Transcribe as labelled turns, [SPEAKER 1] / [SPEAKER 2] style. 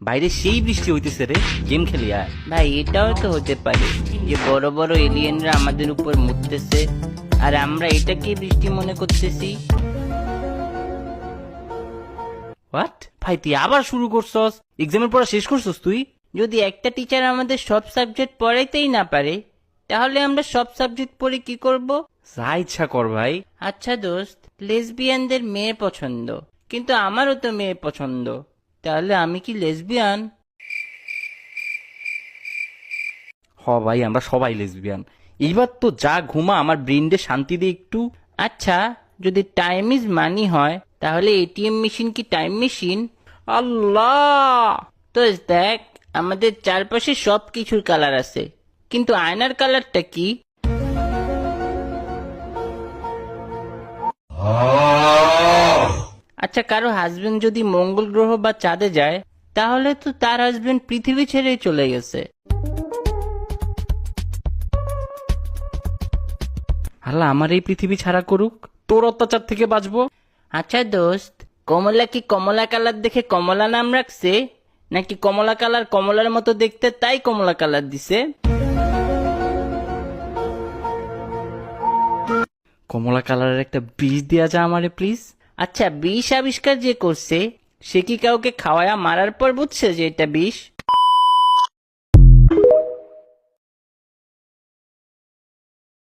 [SPEAKER 1] বাইরে সেই বৃষ্টি হইতেছে রে, গেম খেলি আয়।
[SPEAKER 2] ভাই এটাও তো হতে পারে যে বড় বড় এলিয়েনরা আমাদের উপর মুততেছে আর আমরা এটাকে বৃষ্টি মনে করতেছি।
[SPEAKER 1] হোয়াট ভাই, তুই আবার শুরু করছস? এক্সামের পড়া শেষ করছস তুই?
[SPEAKER 2] যদি একটা টিচার আমাদের সব সাবজেক্ট পড়াইতেই না পারে তাহলে আমরা সব সাবজেক্ট পড়ে কি করব?
[SPEAKER 1] যা ইচ্ছা কর ভাই।
[SPEAKER 2] আচ্ছা দোস্ত, লেসবিয়ানদের মেয়ে পছন্দ, কিন্তু আমারও তো মেয়ে পছন্দ, তাহলে আমি কি লেসবিয়ান?
[SPEAKER 1] হ ভাই, আমরা সবাই লেসবিয়ান। এইবার তো যা ঘুমা, আমার ব্রেনডে শান্তি দে একটু।
[SPEAKER 2] আচ্ছা, যদি টাইম ইজ মানি হয় তাহলে এটিএম মেশিন কি টাইম মেশিন?
[SPEAKER 1] আল্লাহ!
[SPEAKER 2] তো দেখ, আমাদের চারপাশে সব কিছুর কালার আছে, কিন্তু আয়নার কালারটা কি? আচ্ছা, কারো হাজবেন্ড যদি মঙ্গল গ্রহ বা চাঁদে যায় তাহলে তো তার হাজবেন্ড পৃথিবী ছেড়েই চলে গেছে।
[SPEAKER 1] আল্লাহ আমার এই পৃথিবী ছাড়া করুক, তোর অত্যাচার থেকে বাঁচবো।
[SPEAKER 2] আচ্ছা দোস্ত, কমলা কি কমলা কালার দেখে কমলা নাম রাখছে, নাকি কমলা কালার কমলার মতো দেখতে তাই কমলা কালার দিছে?
[SPEAKER 1] কমলা কালারের একটা বিষ দেয়া যা আমারে প্লিজ।
[SPEAKER 2] আচ্ছা, বিষ আবিষ্কার যে করছে সে কি কাউকে খাওয়ায়া মারার পর বুঝছে যে এটা বিষ?